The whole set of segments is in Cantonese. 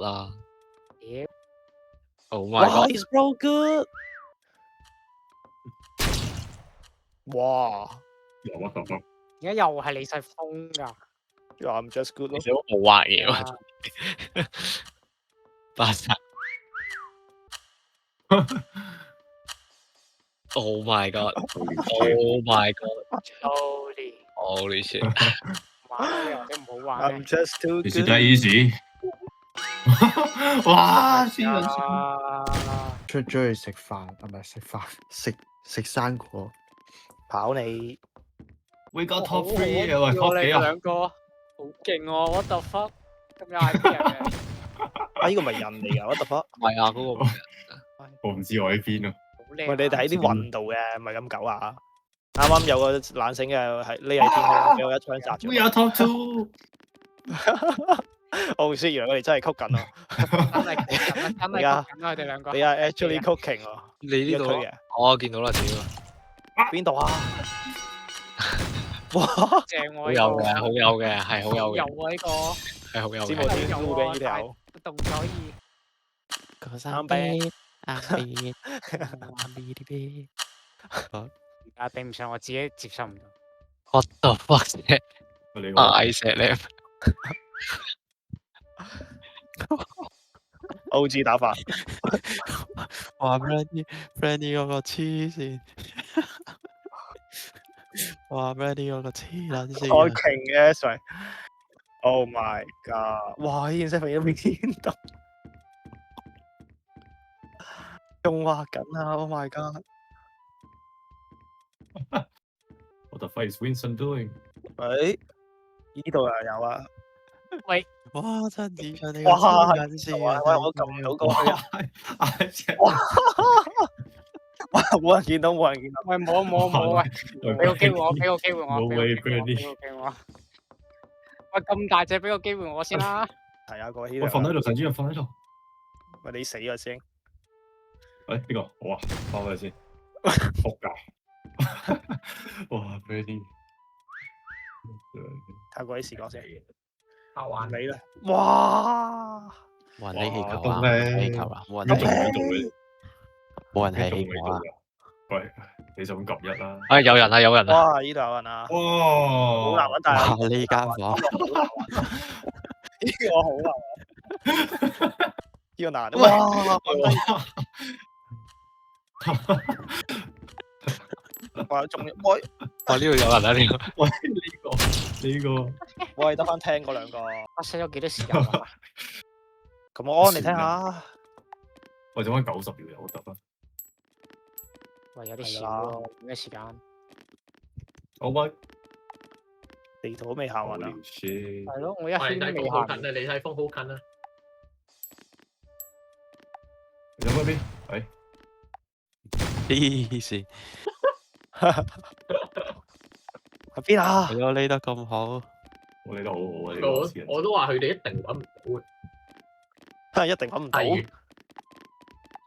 啊！Oh 哇 my god！ ，it's so good！哇what the fuck？而家又係李世峰㗎， ，I'm just good 咯。其實我冇畫嘢啊喎，巴薩。Oh my god！Oh my god！Holy Holy shit！玩呢樣都唔好玩I'm just too 其實 good。真係 easy。哇！黐撚線。啊！出咗去食飯，係咪食飯？食生果。跑你 We got 好 top three 啊！喂你，top 幾啊？兩個好勁喎！What the fuck？咁有 idea 嘅，啊！呢個咪人嚟㗎，what the fuck？唔係啊，嗰個唔係我唔知我喺邊啊。好靚啊。喂，你哋喺啲雲度嘅，唔係咁狗啊！啱啱有個懶醒嘅係匿喺天空，俾我一槍殺 We 咗。 are top two。哦，shit！原來我哋真係 cook 緊咯。真係緊啦，佢哋兩個。你係 actually cooking 喎。你呢度一區嘅我見到啦，屌！邊度啊？哇！正喎，好有嘅，好有嘅，係好有嘅，有啊呢個係好有知冇嘅。點撈嘅呢條。動作可以。嗰三啤啊！頂唔上，我自己接受唔到。 What the fuck？你好。I said left。 OG 打法。話 Brandy 嗰個黐線，話 Brandy 嗰個黐撚線我啊。勁嘅，sorry。Oh my god！哇！呢件色飛到邊度？仲畫緊啊！Oh my god！ What the fuck is Winston doing？喂，呢度又有啊！哇！真子祥你個哇黐撚線喂，啊！我撳唔到過去啊！哇！哇！冇人見到，冇人見到。喂，冇喂，俾個機會我，俾個機會我，冇俾個 way 機會我，俾個機會我。喂，咁大隻，俾個機會我先啦。係啊，個 h 我放喺度，陳主任放喺度。喂，你死啊先！喂，呢個好啊，放佢先。仆街！哇 ，Brandy。睇過啲視覺先。好玩你啦！哇！冇人起氣球哇啊！東咩起氣球啊！冇你人起，仲喺度嘅？冇人你仲起氣球啊！喺度㗎？喂，你就咁撳一啦。哎，有人啊，有人啊！哇！呢度有人啊！好哇！難揾，但係哇！呢間房呢個好難，呢個難。哇！哇！仲喂哇，呢度有人啊！呢個喂，呢個，喂，得翻聽嗰兩個。我使咗幾多時間啊？咁我安你聽下。喂，仲翻90秒有得翻。喂，有啲少喎，咩時間？好喂，地圖都未行完啊！ Holy shit！係咯，我一喂，圈都未行。李世峰好近啊！李世峰好近啊！有冇邊？喂，黐線，喺邊啊？我匿得咁好，我哋都好好啊！呢個我黐人我都話佢哋一定揾唔到嘅。一定揾唔到，例如，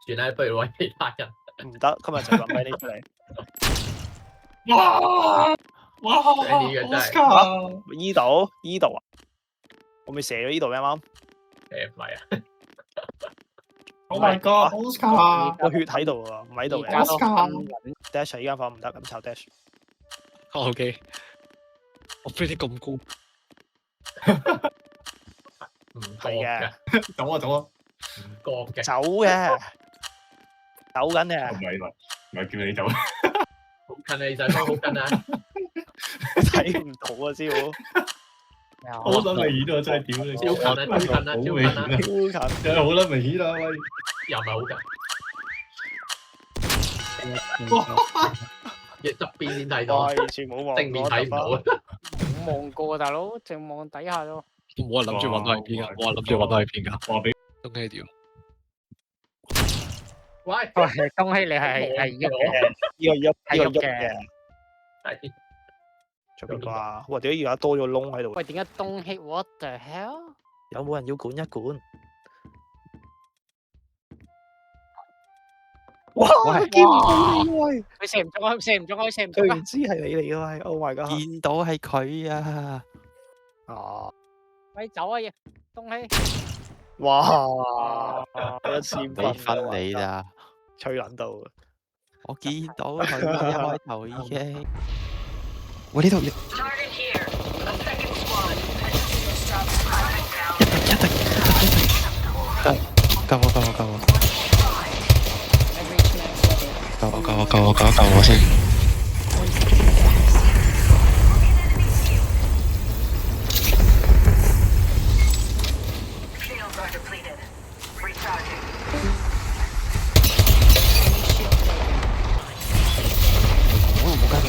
算啦，不如揾其他人。唔得，今日就諗俾你出嚟。哇！哇！ Brandy 嘅真係Oscar！依度啊！我咪射咗依度咩啱？唔係啊， Oh my God！Oscar！個血喺度喎，唔喺度嘅。而家都 dash 依間房唔得，咁炒 dash。 OK，我飛得咁高，唔覺係嘅，嘅，走啊走啊！唔覺嘅，走嘅，走緊嘅，唔係叫你走，好近啊！李世峰好近啊！睇唔到啊，師傅。好撚明顯啊！真係屌你，超近啊！超近啊！超近啊！超近。真係好撚明顯啊！喂，又唔係好近，亦側邊先睇到，完全冇望過，正面睇唔到啊！冇望過啊，大佬，淨望底下咯。冇人諗住揾到喺邊噶，冇人諗住揾到喺邊噶。話俾東希條，喂，喂，恭喜你係喐嘅，呢個喐，係喐嘅。係做邊個啊？哇！點解而家多咗窿喺度？喂，點解東希 what the hell？有冇人要管一管？哇！見唔到你喂，佢射唔中啊！佢射唔中啊！佢射唔中啊佢唔！知係你嚟嘅喂！Oh my god！見到係佢啊！啊！喂，走啊！東希，哇！1000俾分喎你咋？吹撚到。我見到佢一開頭已經。喂，呢度一滴救我！救我先！我冇跟佢。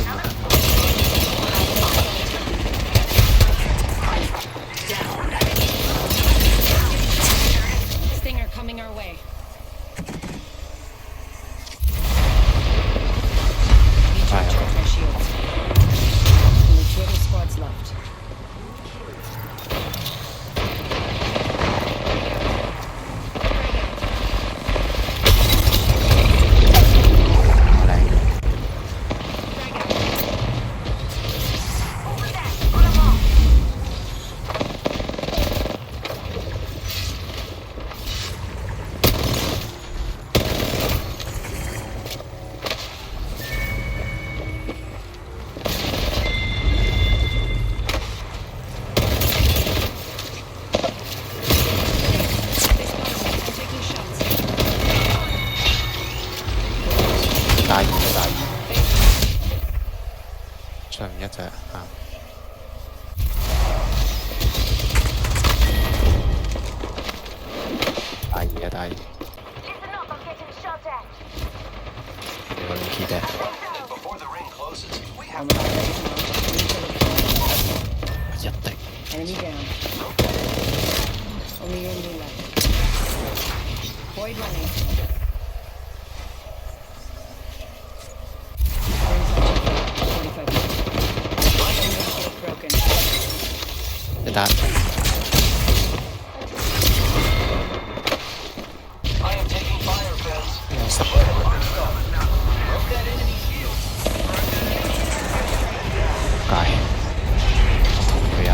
Stinger coming our way. Need to recharge my shields. Only 2 other squads left. 上一隻啊！大二，你個 key 嘅。一定。 Enemy down. Only enemy left. Void running. Rings on 45 broken. 一單。解。佢啊！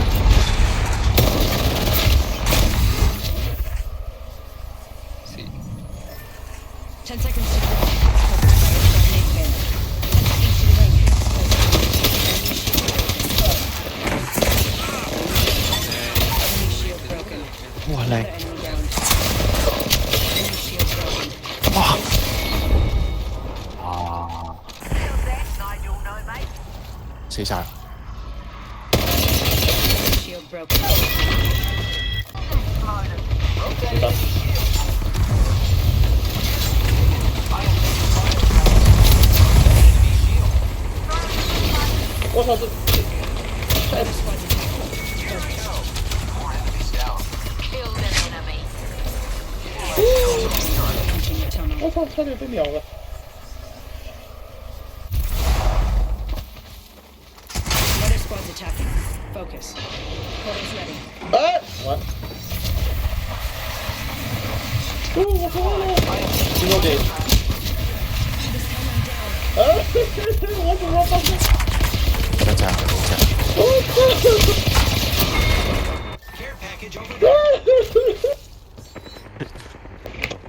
10 seconds to the ring. Fire detonate pin. 10 seconds to the ring. Enemy shield broken. 哇 Another 靚！ enemy down. Enemy shield broken. 哇！死晒啦！ Enemy shield broken. 我操，这 Other squads attacking. Punching your tunnel. 我操，差点被秒了。 Other squads attacking. Focus. Portal's ready. 哎，完。我疯了！听我给。 This time I'm down. 我怎么发现？ 一隻，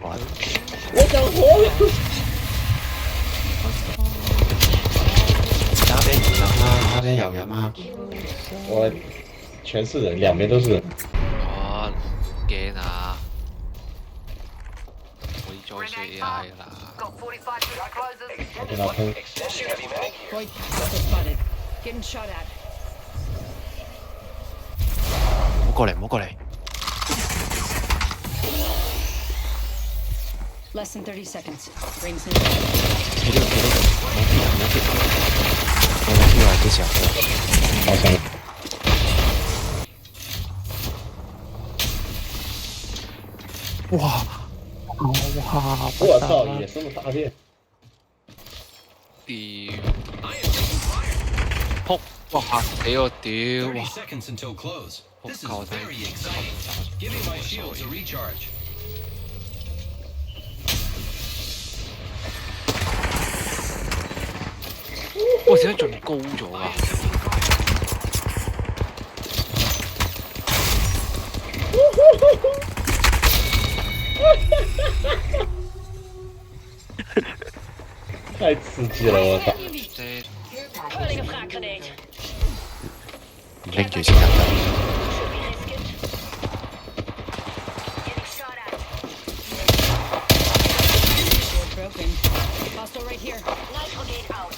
哇！我想活了。打邊有啊，打邊有人啊！我全是人，两边都是人。我驚啊！可以再射 AI 啦。我跟他喷。 Void hostile spotted. Getting shot at. 唔好過嚟，唔好過嚟！ Less than 30 seconds. Rings in. 企呢度，冇跌，我冇跌啊！幾時啊？好像。哇！我操，野生的大便！屌！撲！哇嚇死我屌！ 30 哇！ seconds until close. 撲 This is 靠 very exciting. Give me my shield to recharge. 哇！點解仲高咗啊？太刺激了，我操！ Hurling a frag grenade. 拎住先得。 Should be risking. Getting shot at. Shield broken. Hostile right here. Light grenade out.